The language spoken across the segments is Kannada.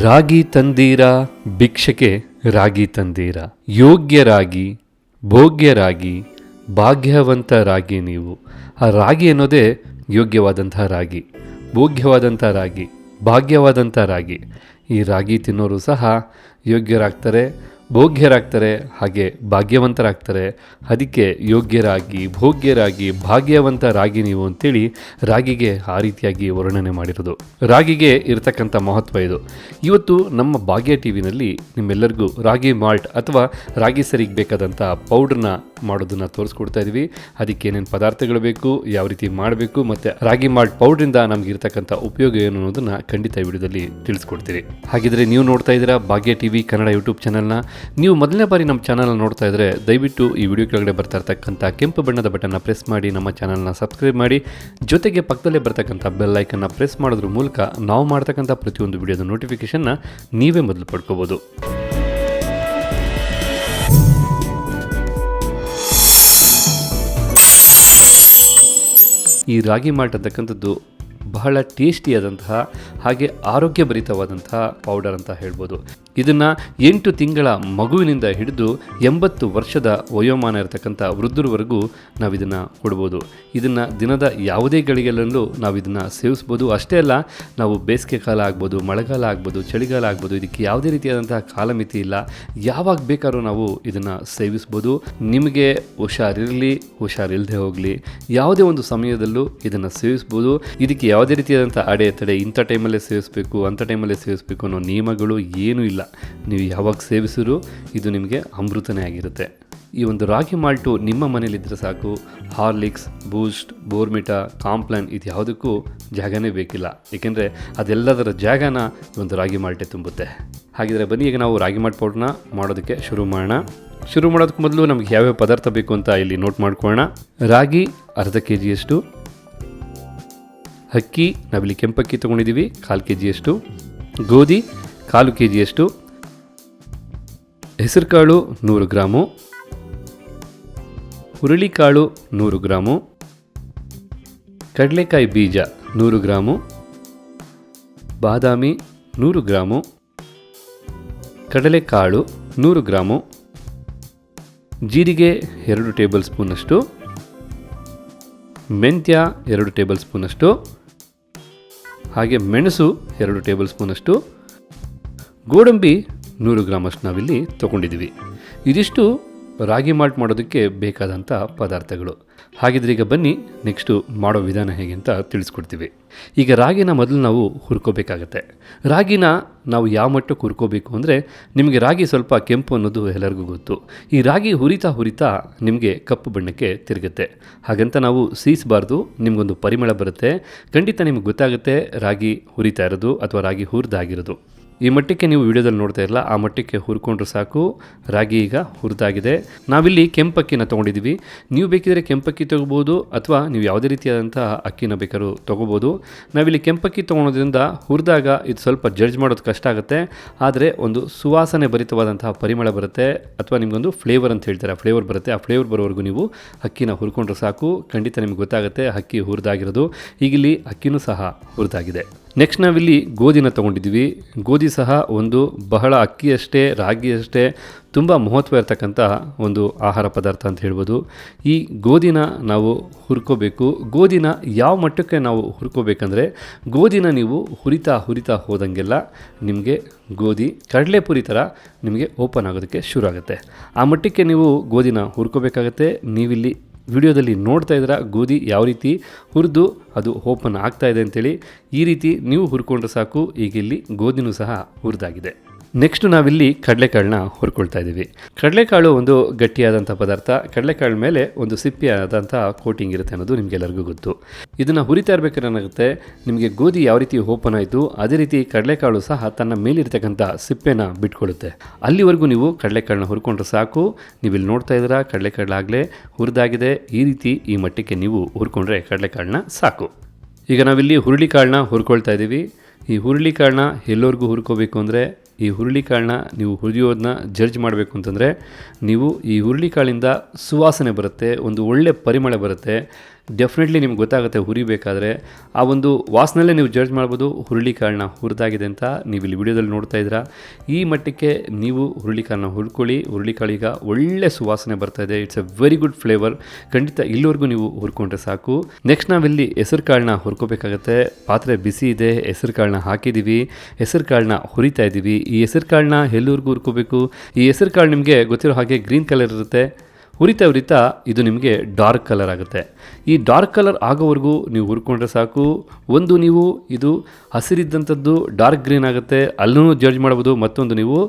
ರಾಗಿ ತಂದೀರ ಭಿಕ್ಷಕ್ಕೆ ರಾಗಿ ತಂದೀರ, ಯೋಗ್ಯರಾಗಿ ಭೋಗ್ಯರಾಗಿ ಭಾಗ್ಯವಂತರಾಗಿ ನೀವು. ಆ ರಾಗಿ ಅನ್ನೋದೇ ಯೋಗ್ಯವಾದಂಥ ರಾಗಿ, ಭೋಗ್ಯವಾದಂಥ ರಾಗಿ, ಭಾಗ್ಯವಾದಂಥ ರಾಗಿ. ಈ ರಾಗಿ ತಿನ್ನೋರು ಸಹ ಯೋಗ್ಯರಾಗ್ತಾರೆ, ಭೋಗ್ಯರಾಗ್ತಾರೆ, ಹಾಗೆ ಭಾಗ್ಯವಂತರಾಗ್ತಾರೆ. ಅದಕ್ಕೆ ಯೋಗ್ಯರಾಗಿ ಭೋಗ್ಯರಾಗಿ ಭಾಗ್ಯವಂತರಾಗಿ ನೀವು ಅಂತೇಳಿ ರಾಗಿಗೆ ಆ ರೀತಿಯಾಗಿ ವರ್ಣನೆ ಮಾಡಿರೋದು. ರಾಗಿಗೆ ಇರತಕ್ಕಂಥ ಮಹತ್ವ ಇದು. ಇವತ್ತು ನಮ್ಮ ಭಾಗ್ಯ ಟಿ ವಿನಲ್ಲಿ ನಿಮ್ಮೆಲ್ಲರಿಗೂ ರಾಗಿ ಮಾಲ್ಟ್ ಅಥವಾ ರಾಗಿ ಸರಿಗೆ ಬೇಕಾದಂಥ ಪೌಡ್ರನ್ನ ಮಾಡೋದನ್ನು ತೋರಿಸ್ಕೊಡ್ತಾ ಇದ್ವಿ. ಅದಕ್ಕೆ ಏನೇನು ಪದಾರ್ಥಗಳು ಬೇಕು, ಯಾವ ರೀತಿ ಮಾಡಬೇಕು, ಮತ್ತು ರಾಗಿ ಮಾಲ್ಟ್ ಪೌಡ್ರಿಂದ ನಮ್ಗೆ ಇರತಕ್ಕಂಥ ಉಪಯೋಗ ಏನು ಅನ್ನೋದನ್ನು ಖಂಡಿತ ಈ ವಿಡಿಯೋದಲ್ಲಿ ತಿಳಿಸ್ಕೊಡ್ತೀರಿ. ಹಾಗಿದ್ರೆ ನೀವು ನೋಡ್ತಾ ಇದ್ದೀರಾ ಭಾಗ್ಯ ಟಿ ವಿ ಕನ್ನಡ ಯೂಟ್ಯೂಬ್ ಚಾನಲ್ನ. ನೀವು ಮೊದಲನೇ ಬಾರಿ ನಮ್ಮ ಚಾನಲ್ನ ನೋಡ್ತಾ ಇದ್ದರೆ ದಯವಿಟ್ಟು ಈ ವಿಡಿಯೋ ಕೆಳಗಡೆ ಬರ್ತಾ ಇರ್ತಕ್ಕಂಥ ಕೆಂಪು ಬಣ್ಣದ ಬಟನ್ನ ಪ್ರೆಸ್ ಮಾಡಿ ನಮ್ಮ ಚಾನಲ್ನ ಸಬ್ಸ್ಕ್ರೈಬ್ ಮಾಡಿ. ಜೊತೆಗೆ ಪಕ್ಕದಲ್ಲೇ ಬರ್ತಕ್ಕಂಥ ಬೆಲ್ ಐಕನ್ನ ಪ್ರೆಸ್ ಮಾಡೋದ್ರ ಮೂಲಕ ನಾವು ಮಾಡ್ತಕ್ಕಂಥ ಪ್ರತಿಯೊಂದು ವಿಡಿಯೋದ ನೋಟಿಫಿಕೇಷನ್ನ ನೀವೇ ಮೊದಲು ಪಡ್ಕೋಬೋದು. ಈ ರಾಗಿ ಮಾಲ್ಟ್ ಅಂತಕ್ಕಂಥದ್ದು ಬಹಳ ಟೇಸ್ಟಿಯಾದಂತಹ ಹಾಗೆ ಆರೋಗ್ಯಭರಿತವಾದಂತಹ ಪೌಡರ್ ಅಂತ ಹೇಳ್ಬೋದು. ಇದನ್ನು 8 ತಿಂಗಳ ಮಗುವಿನಿಂದ ಹಿಡಿದು 80 ವರ್ಷದ ವಯೋಮಾನ ಇರತಕ್ಕಂಥ ವೃದ್ಧರವರೆಗೂ ನಾವು ಇದನ್ನು ಕೊಡ್ಬೋದು. ಇದನ್ನು ದಿನದ ಯಾವುದೇ ಗಳಿಗೆಯಲ್ಲೂ ನಾವು ಇದನ್ನು ಸೇವಿಸ್ಬೋದು. ಅಷ್ಟೇ ಅಲ್ಲ, ನಾವು ಬೇಸಿಗೆ ಕಾಲ ಆಗ್ಬೋದು, ಮಳೆಗಾಲ ಆಗ್ಬೋದು, ಚಳಿಗಾಲ ಆಗ್ಬೋದು, ಇದಕ್ಕೆ ಯಾವುದೇ ರೀತಿಯಾದಂತಹ ಕಾಲಮಿತಿ ಇಲ್ಲ. ಯಾವಾಗ ಬೇಕಾದ್ರೂ ನಾವು ಇದನ್ನು ಸೇವಿಸ್ಬೋದು. ನಿಮಗೆ ಹುಷಾರಿರಲಿ, ಹುಷಾರಿಲ್ಲದೆ ಹೋಗಲಿ, ಯಾವುದೇ ಒಂದು ಸಮಯದಲ್ಲೂ ಇದನ್ನು ಸೇವಿಸ್ಬೋದು. ಇದಕ್ಕೆ ಯಾವುದೇ ರೀತಿಯಾದಂಥ ಅಡೆತಡೆ, ಇಂಥ ಟೈಮಲ್ಲೇ ಸೇವಿಸಬೇಕು, ಅಂಥ ಟೈಮಲ್ಲೇ ಸೇವಿಸಬೇಕು ಅನ್ನೋ ನಿಯಮಗಳು ಏನೂ ಇಲ್ಲ. ನೀವು ಯಾವಾಗ ಸೇವಿಸಿದ್ರು ಇದು ನಿಮಗೆ ಅಮೃತನೇ ಆಗಿರುತ್ತೆ. ಈ ಒಂದು ರಾಗಿ ಮಾಲ್ಟು ನಿಮ್ಮ ಮನೇಲಿದ್ದರೆ ಸಾಕು. ಹಾರ್ಲಿಕ್ಸ್, ಬೂಸ್ಟ್, ಬೋರ್ಮಿಟಾ, ಕಾಂಪ್ಲಾನ್ ಇದು ಯಾವುದಕ್ಕೂ ಜಾಗನೇ ಬೇಕಿಲ್ಲ. ಏಕೆಂದರೆ ಅದೆಲ್ಲದರ ಜಾಗನ ಈ ಒಂದು ರಾಗಿ ಮಾಲ್ಟೇ ತುಂಬುತ್ತೆ. ಹಾಗಿದ್ರೆ ಬನ್ನಿ, ಈಗ ನಾವು ರಾಗಿ ಮಾಲ್ಟ್ ಪೌಡ್ರನ್ನ ಮಾಡೋದಕ್ಕೆ ಶುರು ಮಾಡೋಣ. ಶುರು ಮಾಡೋದಕ್ಕೆ ಮೊದಲು ನಮಗೆ ಯಾವ್ಯಾವ ಪದಾರ್ಥ ಬೇಕು ಅಂತ ಇಲ್ಲಿ ನೋಟ್ ಮಾಡ್ಕೊಳ್ಳೋಣ. ರಾಗಿ ಅರ್ಧ kg, ಅಕ್ಕಿ ನಾವಿಲ್ಲಿ ಕೆಂಪಕ್ಕಿ ತೊಗೊಂಡಿದ್ದೀವಿ 1/4 kg, ಗೋಧಿ 1/4 kg, ಹೆಸರುಕಾಳು 100 ಗ್ರಾಮು, ಹುರುಳಿಕಾಳು 100 ಗ್ರಾಮು, ಕಡಲೆಕಾಯಿ ಬೀಜ 100 ಗ್ರಾಮು, ಬಾದಾಮಿ 100 ಗ್ರಾಮು, ಕಡಲೆಕಾಳು 100 ಗ್ರಾಮು, ಜೀರಿಗೆ 2 ಟೇಬಲ್ ಸ್ಪೂನಷ್ಟು, ಮೆಂತ್ಯ 2 ಟೇಬಲ್ ಸ್ಪೂನಷ್ಟು, ಹಾಗೆ ಮೆಣಸು 2 ಟೇಬಲ್ ಸ್ಪೂನಷ್ಟು, ಗೋಡಂಬಿ 100 ಗ್ರಾಮಷ್ಟು ನಾವಿಲ್ಲಿ ತೊಗೊಂಡಿದ್ದೀವಿ. ಇದಿಷ್ಟು ರಾಗಿ ಮಾಲ್ಟ್ ಮಾಡೋದಕ್ಕೆ ಬೇಕಾದಂಥ ಪದಾರ್ಥಗಳು. ಹಾಗಿದ್ರೆ ಈಗ ಬನ್ನಿ ನೆಕ್ಸ್ಟು ಮಾಡೋ ವಿಧಾನ ಹೇಗೆ ಅಂತ ತಿಳಿಸ್ಕೊಡ್ತೀವಿ. ಈಗ ರಾಗಿನ ಮೊದಲು ನಾವು ಹುರ್ಕೋಬೇಕಾಗತ್ತೆ. ರಾಗಿನ ನಾವು ಯಾವ ಮಟ್ಟಕ್ಕೆ ಹುರ್ಕೋಬೇಕು ಅಂದರೆ, ನಿಮಗೆ ರಾಗಿ ಸ್ವಲ್ಪ ಕೆಂಪು ಅನ್ನೋದು ಎಲ್ಲರಿಗೂ ಗೊತ್ತು. ಈ ರಾಗಿ ಹುರಿತಾ ನಿಮಗೆ ಕಪ್ಪು ಬಣ್ಣಕ್ಕೆ ತಿರುಗುತ್ತೆ. ಹಾಗಂತ ನಾವು ಸೀಸಬಾರ್ದು. ನಿಮಗೊಂದು ಪರಿಮಳ ಬರುತ್ತೆ, ಖಂಡಿತ ನಿಮ್ಗೆ ಗೊತ್ತಾಗುತ್ತೆ ರಾಗಿ ಹುರಿತಾ ಇರೋದು ಅಥವಾ ರಾಗಿ ಹುರಿದಾಗಿರೋದು. ಈ ಮಟ್ಟಕ್ಕೆ ನೀವು ವಿಡಿಯೋದಲ್ಲಿ ನೋಡ್ತಾ ಇರಲ್ಲ, ಆ ಮಟ್ಟಕ್ಕೆ ಹುರ್ಕೊಂಡ್ರೆ ಸಾಕು. ರಾಗಿ ಈಗ ಹುರಿದಾಗಿದೆ. ನಾವಿಲ್ಲಿ ಕೆಂಪಕ್ಕಿನ ತೊಗೊಂಡಿದ್ದೀವಿ. ನೀವು ಬೇಕಿದ್ರೆ ಕೆಂಪಕ್ಕಿ ತೊಗೋಬೋದು, ಅಥವಾ ನೀವು ಯಾವುದೇ ರೀತಿಯಾದಂಥ ಅಕ್ಕಿನ ಬೇಕಾದ್ರೂ ತೊಗೋಬೋದು. ನಾವಿಲ್ಲಿ ಕೆಂಪಕ್ಕಿ ತೊಗೊಳೋದ್ರಿಂದ ಹುರಿದಾಗ ಇದು ಸ್ವಲ್ಪ ಜಡ್ಜ್ ಮಾಡೋದು ಕಷ್ಟ ಆಗುತ್ತೆ. ಆದರೆ ಒಂದು ಸುವಾಸನೆ ಭರಿತವಾದಂತಹ ಪರಿಮಳ ಬರುತ್ತೆ, ಅಥವಾ ನಿಮಗೊಂದು ಫ್ಲೇವರ್ ಅಂತ ಹೇಳ್ತಾರೆ, ಆ ಫ್ಲೇವರ್ ಬರುತ್ತೆ. ಆ ಫ್ಲೇವರ್ ಬರೋವರೆಗೂ ನೀವು ಅಕ್ಕಿನ ಹುರ್ಕೊಂಡ್ರೆ ಸಾಕು. ಖಂಡಿತ ನಿಮ್ಗೆ ಗೊತ್ತಾಗುತ್ತೆ ಅಕ್ಕಿ ಹುರಿದಾಗಿರೋದು. ಈಗಿಲ್ಲಿ ಅಕ್ಕಿನೂ ಸಹ ಹುರಿದಾಗಿದೆ. ನೆಕ್ಸ್ಟ್ ನಾವಿಲ್ಲಿ ಗೋಧಿನ ತೊಗೊಂಡಿದ್ದೀವಿ. ಗೋಧಿ ಸಹ ಒಂದು ಬಹಳ ಅಕ್ಕಿಯಷ್ಟೇ ರಾಗಿಯಷ್ಟೇ ತುಂಬ ಮಹತ್ವ ಇರತಕ್ಕಂಥ ಒಂದು ಆಹಾರ ಪದಾರ್ಥ ಅಂತ ಹೇಳ್ಬೋದು. ಈ ಗೋಧಿನ ನಾವು ಹುರ್ಕೋಬೇಕು. ಗೋಧಿನ ಯಾವ ಮಟ್ಟಕ್ಕೆ ನಾವು ಹುರ್ಕೋಬೇಕಂದ್ರೆ, ಗೋಧಿನ ನೀವು ಹುರಿತಾ ಹೋದಂಗೆಲ್ಲ ನಿಮಗೆ ಗೋಧಿ ಕಡಲೆಪುರಿ ಥರ ನಿಮಗೆ ಓಪನ್ ಆಗೋದಕ್ಕೆ ಶುರು ಆಗುತ್ತೆ. ಆ ಮಟ್ಟಕ್ಕೆ ನೀವು ಗೋಧಿನ ಹುರ್ಕೋಬೇಕಾಗತ್ತೆ. ನೀವಿಲ್ಲಿ ವಿಡಿಯೋದಲ್ಲಿ ನೋಡ್ತಾ ಇದ್ದೀರಾ ಗೋಧಿ ಯಾವ ರೀತಿ ಹುರಿದು ಅದು ಓಪನ್ ಆಗ್ತಾ ಇದೆ ಅಂತೇಳಿ. ಈ ರೀತಿ ನೀವು ಹುರ್ಕೊಂಡ್ರೆ ಸಾಕು. ಈಗ ಇಲ್ಲಿ ಗೋಧಿನೂ ಸಹ ಹುರಿದಾಗಿದೆ. ನೆಕ್ಸ್ಟು ನಾವಿಲ್ಲಿ ಕಡಲೆಕಾಳನ್ನ ಹುರ್ಕೊಳ್ತಾ ಇದ್ದೀವಿ. ಕಡಲೆಕಾಳು ಒಂದು ಗಟ್ಟಿಯಾದಂಥ ಪದಾರ್ಥ. ಕಡಲೆಕಾಳು ಮೇಲೆ ಒಂದು ಸಿಪ್ಪೆಯಾದಂಥ ಕೋಟಿಂಗ್ ಇರುತ್ತೆ ಅನ್ನೋದು ನಿಮಗೆಲ್ಲರಿಗೂ ಗೊತ್ತು. ಇದನ್ನು ಹುರಿತಾ ಇರಬೇಕಾದ್ರೆ ಏನಾಗುತ್ತೆ, ನಿಮಗೆ ಗೋಧಿ ಯಾವ ರೀತಿ ಓಪನ್ ಆಯಿತು ಅದೇ ರೀತಿ ಕಡಲೆಕಾಳು ಸಹ ತನ್ನ ಮೇಲಿರ್ತಕ್ಕಂಥ ಸಿಪ್ಪೆನ ಬಿಟ್ಕೊಳ್ಳುತ್ತೆ. ಅಲ್ಲಿವರೆಗೂ ನೀವು ಕಡಲೆಕಾಳನ್ನ ಹುರ್ಕೊಂಡ್ರೆ ಸಾಕು. ನೀವಿಲ್ಲಿ ನೋಡ್ತಾ ಇದ್ದೀರಾ ಕಡಲೆಕಾಳಾಗಲೇ ಹುರಿದಾಗಿದೆ. ಈ ರೀತಿ ಈ ಮಟ್ಟಕ್ಕೆ ನೀವು ಹುರ್ಕೊಂಡ್ರೆ ಕಡಲೆಕಾಳನ್ನ ಸಾಕು. ಈಗ ನಾವಿಲ್ಲಿ ಹುರುಳಿಕಾಳನ್ನ ಹುರ್ಕೊಳ್ತಾ ಇದ್ದೀವಿ. ಈ ಹುರುಳಿಕಾಳನ್ನ ಎಲ್ಲರಿಗೂ ಹುರ್ಕೋಬೇಕು ಅಂದರೆ, ಈ ಹುರುಳಿಕಾಳನ್ನ ನೀವು ಹುರಿಯೋದನ್ನ ಜಡ್ಜ್ ಮಾಡಬೇಕು ಅಂತಂದರೆ, ನೀವು ಈ ಹುರುಳಿಕಾಳಿಂದ ಸುವಾಸನೆ ಬರುತ್ತೆ, ಒಂದು ಒಳ್ಳೆ ಪರಿಮಳ ಬರುತ್ತೆ. ಡೆಫಿನೆಟ್ಲಿ ನಿಮ್ಗೆ ಗೊತ್ತಾಗುತ್ತೆ ಹುರಿಬೇಕಾದ್ರೆ ಆ ಒಂದು ವಾಸನಲ್ಲೇ ನೀವು ಜಡ್ಜ್ ಮಾಡ್ಬೋದು ಹುರುಳಿಕಾಳನ್ನ ಹುರಿದಾಗಿದೆ ಅಂತ. ನೀವು ಇಲ್ಲಿ ವಿಡಿಯೋದಲ್ಲಿ ನೋಡ್ತಾ ಇದ್ದೀರಾ. ಈ ಮಟ್ಟಕ್ಕೆ ನೀವು ಹುರುಳಿಕಾಳನ್ನ ಹುರ್ಕೊಳ್ಳಿ. ಹುರುಳಿಕಾಳೀಗ ಒಳ್ಳೆ ಸುವಾಸನೆ ಬರ್ತಾ ಇದೆ. It's A very good flavour. ಖಂಡಿತ ಇಲ್ಲಿವರೆಗೂ ನೀವು ಹುರ್ಕೊಂಡ್ರೆ ಸಾಕು. ನೆಕ್ಸ್ಟ್ ನಾವಿಲ್ಲಿ ಹೆಸರು ಕಾಳನ್ನ ಹುರ್ಕೋಬೇಕಾಗತ್ತೆ. ಪಾತ್ರೆ ಬಿಸಿ ಇದೆ, ಹೆಸರು ಕಾಳನ್ನ ಹಾಕಿದ್ದೀವಿ, ಹೆಸರು ಕಾಳನ್ನ ಹುರಿತಾ ಇದ್ದೀವಿ. ಈ ಹೆಸರು ಕಾಳನ್ನ ಎಲ್ಲಿವರೆಗೂ ಹುರ್ಕೋಬೇಕು? ಈ ಹೆಸರು ಕಾಳು ನಿಮಗೆ ಗೊತ್ತಿರೋ ಹಾಗೆ ಗ್ರೀನ್ ಕಲರ್ ಇರುತ್ತೆ. ಹುರಿತಾ ಇದು ನಿಮಗೆ ಡಾರ್ಕ್ ಕಲರ್ ಆಗುತ್ತೆ. ಈ ಡಾರ್ಕ್ ಕಲರ್ ಆಗೋವರೆಗೂ ನೀವು ಹುರ್ಕೊಂಡ್ರೆ ಸಾಕು. ಒಂದು ನೀವು ಇದು ಹಸಿರಿದ್ದಂಥದ್ದು ಡಾರ್ಕ್ ಗ್ರೀನ್ ಆಗುತ್ತೆ, ಅಲ್ಲೂ ಜಡ್ಜ್ ಮಾಡ್ಬೋದು. ಮತ್ತೊಂದು ನೀವು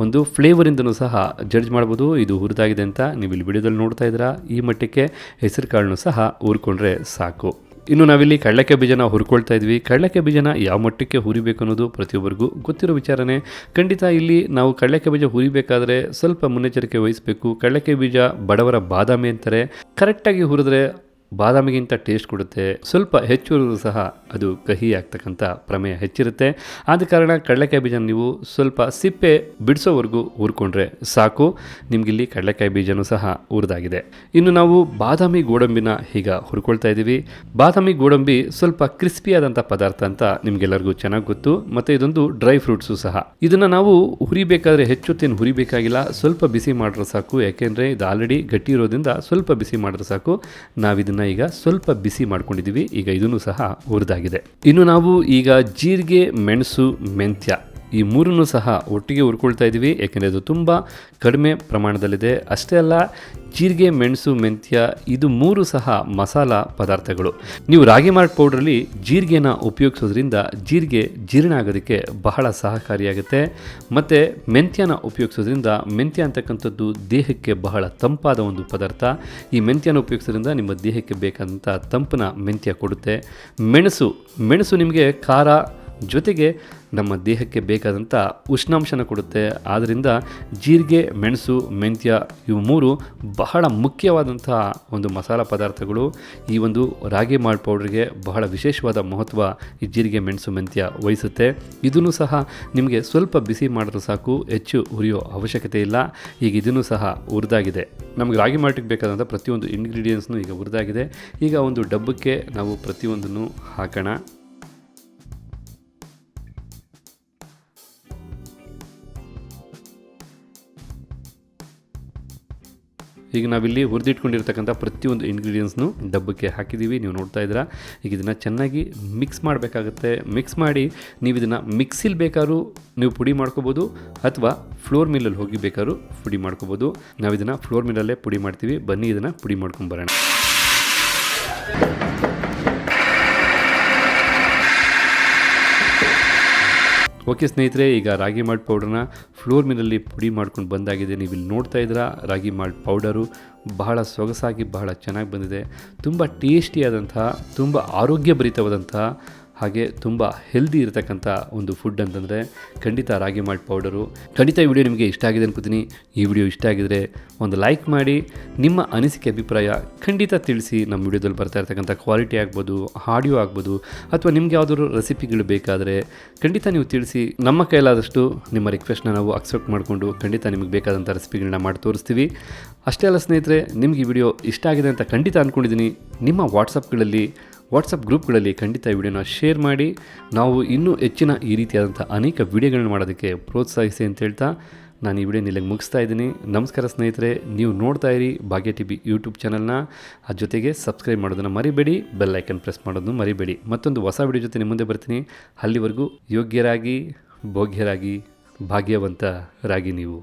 ಒಂದು ಫ್ಲೇವರಿಂದನೂ ಸಹ ಜಡ್ಜ್ ಮಾಡ್ಬೋದು ಇದು ಹುರಿದಾಗಿದೆ ಅಂತ. ನೀವು ಇಲ್ಲಿ ವಿಡಿಯೋದಲ್ಲಿ ನೋಡ್ತಾ ಇದ್ದೀರಾ. ಈ ಮಟ್ಟಕ್ಕೆ ಹೆಸರು ಕಾಳನ್ನು ಸಹ ಹುರ್ಕೊಂಡ್ರೆ ಸಾಕು. ಇನ್ನು ನಾವಿಲ್ಲಿ ಕಡಲೆಕಾಯಿ ಬೀಜನ ಹುರ್ಕೊಳ್ತಾ ಇದ್ವಿ. ಕಡಲೆಕಾಯಿ ಬೀಜನ ಯಾವ ಮಟ್ಟಕ್ಕೆ ಹುರಿಬೇಕು ಅನ್ನೋದು ಪ್ರತಿಯೊಬ್ಬರಿಗೂ ಗೊತ್ತಿರೋ ವಿಚಾರನೇ. ಖಂಡಿತ ಇಲ್ಲಿ ನಾವು ಕಡಲೆಕಾಯಿ ಬೀಜ ಹುರಿಬೇಕಾದ್ರೆ ಸ್ವಲ್ಪ ಮುನ್ನೆಚ್ಚರಿಕೆ ವಹಿಸಬೇಕು. ಕಡಲೆಕಾಯಿ ಬೀಜ ಬಡವರ ಬಾದಾಮಿ ಅಂತಾರೆ. ಕರೆಕ್ಟಾಗಿ ಹುರಿದ್ರೆ ಬಾದಾಮಿಗಿಂತ ಟೇಸ್ಟ್ ಕೊಡುತ್ತೆ. ಸ್ವಲ್ಪ ಹೆಚ್ಚು ಹುರಿದ್ರೂ ಸಹ ಅದು ಕಹಿ ಆಗ್ತಕ್ಕಂಥ ಪ್ರಮೇಯ ಹೆಚ್ಚಿರುತ್ತೆ. ಆದ ಕಾರಣ ಕಡಲೆಕಾಯಿ ಬೀಜ ನೀವು ಸ್ವಲ್ಪ ಸಿಪ್ಪೆ ಬಿಡಿಸೋವರೆಗೂ ಹುರ್ಕೊಂಡ್ರೆ ಸಾಕು. ನಿಮಗಿಲ್ಲಿ ಕಡಲೆಕಾಯಿ ಬೀಜನೂ ಸಹ ಹುರಿದಾಗಿದೆ. ಇನ್ನು ನಾವು ಬಾದಾಮಿ ಗೋಡಂಬಿನ ಈಗ ಹುರ್ಕೊಳ್ತಾ ಇದ್ದೀವಿ. ಬಾದಾಮಿ ಗೋಡಂಬಿ ಸ್ವಲ್ಪ ಕ್ರಿಸ್ಪಿಯಾದಂಥ ಪದಾರ್ಥ ಅಂತ ನಿಮಗೆಲ್ಲರಿಗೂ ಚೆನ್ನಾಗಿ ಗೊತ್ತು. ಮತ್ತು ಇದೊಂದು ಡ್ರೈ ಫ್ರೂಟ್ಸು ಸಹ. ಇದನ್ನು ನಾವು ಹುರಿಬೇಕಾದ್ರೆ ಹೆಚ್ಚೊತ್ತೇನು ಹುರಿಬೇಕಾಗಿಲ್ಲ, ಸ್ವಲ್ಪ ಬಿಸಿ ಮಾಡಿದ್ರೆ ಸಾಕು. ಯಾಕೆಂದರೆ ಇದು ಆಲ್ರೆಡಿ ಗಟ್ಟಿ ಇರೋದ್ರಿಂದ ಸ್ವಲ್ಪ ಬಿಸಿ ಮಾಡಿದ್ರೆ ಸಾಕು. ನಾವಿದನ್ನು ಈಗ ಸ್ವಲ್ಪ ಬಿಸಿ ಮಾಡ್ಕೊಂಡಿದ್ದೀವಿ. ಈಗ ಇದನ್ನು ಸಹ ಹುರಿದಾಗಿದೆ. ಇನ್ನು ನಾವು ಈಗ ಜೀರಿಗೆ, ಮೆಣಸು, ಮೆಂತ್ಯ ಈ ಮೂರನ್ನು ಸಹ ಒಟ್ಟಿಗೆ ಹುರ್ಕೊಳ್ತಾ ಇದ್ದೀವಿ. ಯಾಕೆಂದರೆ ಅದು ತುಂಬ ಕಡಿಮೆ ಪ್ರಮಾಣದಲ್ಲಿದೆ. ಅಷ್ಟೇ ಅಲ್ಲ, ಜೀರಿಗೆ, ಮೆಣಸು, ಮೆಂತ್ಯ ಇದು ಮೂರು ಸಹ ಮಸಾಲ ಪದಾರ್ಥಗಳು. ನೀವು ರಾಗಿ ಮಾಲ್ಟ್ ಪೌಡ್ರಲ್ಲಿ ಜೀರಿಗೆನ ಉಪಯೋಗಿಸೋದ್ರಿಂದ ಜೀರಿಗೆ ಜೀರ್ಣ ಆಗೋದಕ್ಕೆ ಬಹಳ ಸಹಕಾರಿಯಾಗುತ್ತೆ. ಮತ್ತು ಮೆಂತ್ಯನ ಉಪಯೋಗಿಸೋದ್ರಿಂದ ಮೆಂತ್ಯ ಅಂತಕ್ಕಂಥದ್ದು ದೇಹಕ್ಕೆ ಬಹಳ ತಂಪಾದ ಒಂದು ಪದಾರ್ಥ. ಈ ಮೆಂತ್ಯನ ಉಪಯೋಗಿಸೋದ್ರಿಂದ ನಿಮ್ಮ ದೇಹಕ್ಕೆ ಬೇಕಾದಂಥ ತಂಪನ ಮೆಂತ್ಯ ಕೊಡುತ್ತೆ. ಮೆಣಸು ನಿಮಗೆ ಖಾರ ಜೊತೆಗೆ ನಮ್ಮ ದೇಹಕ್ಕೆ ಬೇಕಾದಂಥ ಉಷ್ಣಾಂಶನ ಕೊಡುತ್ತೆ. ಆದ್ದರಿಂದ ಜೀರಿಗೆ, ಮೆಣಸು, ಮೆಂತ್ಯ ಇವು ಮೂರು ಬಹಳ ಮುಖ್ಯವಾದಂಥ ಒಂದು ಮಸಾಲ ಪದಾರ್ಥಗಳು. ಈ ಒಂದು ರಾಗಿ ಮಾಲ್ಟ್ ಪೌಡ್ರಿಗೆ ಬಹಳ ವಿಶೇಷವಾದ ಮಹತ್ವ ಈ ಜೀರಿಗೆ, ಮೆಣಸು, ಮೆಂತ್ಯ ವಹಿಸುತ್ತೆ. ಇದನ್ನು ಸಹ ನಿಮಗೆ ಸ್ವಲ್ಪ ಬಿಸಿ ಮಾಡಿದ್ರೂ ಸಾಕು, ಹೆಚ್ಚು ಹುರಿಯೋ ಅವಶ್ಯಕತೆ ಇಲ್ಲ. ಈಗ ಇದನ್ನು ಸಹ ಹುರಿದಾಗಿದೆ. ನಮಗೆ ರಾಗಿ ಮಾಲ್ಟಿಗೆ ಬೇಕಾದಂಥ ಪ್ರತಿಯೊಂದು ಇಂಗ್ರೀಡಿಯೆಂಟ್ಸ್ನು ಈಗ ಹುರಿದಾಗಿದೆ. ಈಗ ಒಂದು ಡಬ್ಬಕ್ಕೆ ನಾವು ಪ್ರತಿಯೊಂದನ್ನು ಹಾಕೋಣ. ಈಗ ನಾವಿಲ್ಲಿ ಹುರಿದಿಟ್ಕೊಂಡಿರ್ತಕ್ಕಂಥ ಪ್ರತಿಯೊಂದು ಇಂಗ್ರೀಡಿಯೆಂಟ್ಸ್ನು ಡಬ್ಬಕ್ಕೆ ಹಾಕಿದ್ದೀವಿ. ನೀವು ನೋಡ್ತಾ ಇದ್ದೀರಾ. ಈಗ ಇದನ್ನು ಚೆನ್ನಾಗಿ ಮಿಕ್ಸ್ ಮಾಡಬೇಕಾಗುತ್ತೆ. ಮಿಕ್ಸ್ ಮಾಡಿ ನೀವು ಇದನ್ನು ಮಿಕ್ಸಿಲಿ ಬೇಕಾದ್ರೂ ನೀವು ಪುಡಿ ಮಾಡ್ಕೋಬೋದು, ಅಥವಾ ಫ್ಲೋರ್ ಮಿಲ್ಲಲ್ಲಿ ಹೋಗಿ ಬೇಕಾದ್ರೂ ಪುಡಿ ಮಾಡ್ಕೋಬೋದು. ನಾವು ಇದನ್ನು ಫ್ಲೋರ್ ಮಿಲ್ಲಲ್ಲೇ ಪುಡಿ ಮಾಡ್ತೀವಿ. ಬನ್ನಿ ಇದನ್ನು ಪುಡಿ ಮಾಡ್ಕೊಂಬರೋಣ. ಓಕೆ ಸ್ನೇಹಿತರೆ, ಈಗ ರಾಗಿ ಮಾಲ್ಟ್ ಪೌಡರ್ನ ಫ್ಲೋರ್ ಮಿಲ್ಲಲ್ಲಿ ಪುಡಿ ಮಾಡ್ಕೊಂಡು ಬಂದಾಗಿದೆ. ನೀವು ಇಲ್ಲಿ ನೋಡ್ತಾ ಇದ್ದೀರಾ. ರಾಗಿ ಮಾಲ್ಟ್ ಪೌಡರು ಬಹಳ ಸೊಗಸಾಗಿ ಬಹಳ ಚೆನ್ನಾಗಿ ಬಂದಿದೆ. ತುಂಬ ಟೇಸ್ಟಿಯಾದಂತಹ, ತುಂಬ ಆರೋಗ್ಯಭರಿತವಾದಂತಹ, ಹಾಗೆ ತುಂಬ ಹೆಲ್ದಿ ಇರತಕ್ಕಂಥ ಒಂದು ಫುಡ್ ಅಂತಂದರೆ ಖಂಡಿತ ರಾಗಿ ಮಾಲ್ಟ್ ಪೌಡರು. ಖಂಡಿತ ಈ ವಿಡಿಯೋ ನಿಮಗೆ ಇಷ್ಟ ಆಗಿದೆ ಅನ್ಕೋತೀನಿ. ಈ ವಿಡಿಯೋ ಇಷ್ಟ ಆಗಿದರೆ ಒಂದು ಲೈಕ್ ಮಾಡಿ, ನಿಮ್ಮ ಅನಿಸಿಕೆ ಅಭಿಪ್ರಾಯ ಖಂಡಿತ ತಿಳಿಸಿ. ನಮ್ಮ ವಿಡಿಯೋದಲ್ಲಿ ಬರ್ತಾ ಇರ್ತಕ್ಕಂಥ ಕ್ವಾಲಿಟಿ ಆಗ್ಬೋದು, ಆಡಿಯೋ ಆಗ್ಬೋದು, ಅಥವಾ ನಿಮ್ಗೆ ಯಾವುದಾದ್ರು ರೆಸಿಪಿಗಳು ಬೇಕಾದರೆ ಖಂಡಿತ ನೀವು ತಿಳಿಸಿ. ನಮ್ಮ ಕೈಲಾದಷ್ಟು ನಿಮ್ಮ ರಿಕ್ವೆಸ್ಟ್ನ ನಾವು ಅಕ್ಸೆಪ್ಟ್ ಮಾಡಿಕೊಂಡು ಖಂಡಿತ ನಿಮಗೆ ಬೇಕಾದಂಥ ರೆಸಿಪಿಗಳನ್ನ ಮಾಡಿ ತೋರಿಸ್ತೀವಿ. ಅಷ್ಟೇ ಅಲ್ಲ ಸ್ನೇಹಿತರೆ, ನಿಮ್ಗೆ ಈ ವಿಡಿಯೋ ಇಷ್ಟ ಆಗಿದೆ ಅಂತ ಖಂಡಿತ ಅಂದ್ಕೊಂಡಿದ್ದೀನಿ. ನಿಮ್ಮ ವಾಟ್ಸಪ್ ಗ್ರೂಪ್ಗಳಲ್ಲಿ ಖಂಡಿತ ಈ ವಿಡಿಯೋನ ಶೇರ್ ಮಾಡಿ. ನಾವು ಇನ್ನೂ ಹೆಚ್ಚಿನ ಈ ರೀತಿಯಾದಂಥ ಅನೇಕ ವಿಡಿಯೋಗಳನ್ನ ಮಾಡೋದಕ್ಕೆ ಪ್ರೋತ್ಸಾಹಿಸಿ ಅಂತ ಹೇಳ್ತಾ ನಾನು ಈ ವಿಡಿಯೋನ ಇಲ್ಲಿಗೆ ಮುಗಿಸ್ತಾ ಇದ್ದೀನಿ. ನಮಸ್ಕಾರ ಸ್ನೇಹಿತರೆ. ನೀವು ನೋಡ್ತಾ ಇರಿ ಭಾಗ್ಯ ಟಿವಿ ಯೂಟ್ಯೂಬ್ ಚಾನಲ್ನ. ಅದ್ರ ಜೊತೆಗೆ ಸಬ್ಸ್ಕ್ರೈಬ್ ಮಾಡೋದನ್ನು ಮರಿಬೇಡಿ, ಬೆಲ್ ಐಕನ್ ಪ್ರೆಸ್ ಮಾಡೋದನ್ನು ಮರಿಬೇಡಿ. ಮತ್ತೊಂದು ಹೊಸ ವಿಡಿಯೋ ಜೊತೆ ನಿಮ್ಮ ಮುಂದೆ ಬರ್ತೀನಿ. ಅಲ್ಲಿವರೆಗೂ ಯೋಗ್ಯರಾಗಿ, ಭೋಗ್ಯರಾಗಿ, ಭಾಗ್ಯವಂತರಾಗಿ ನೀವು.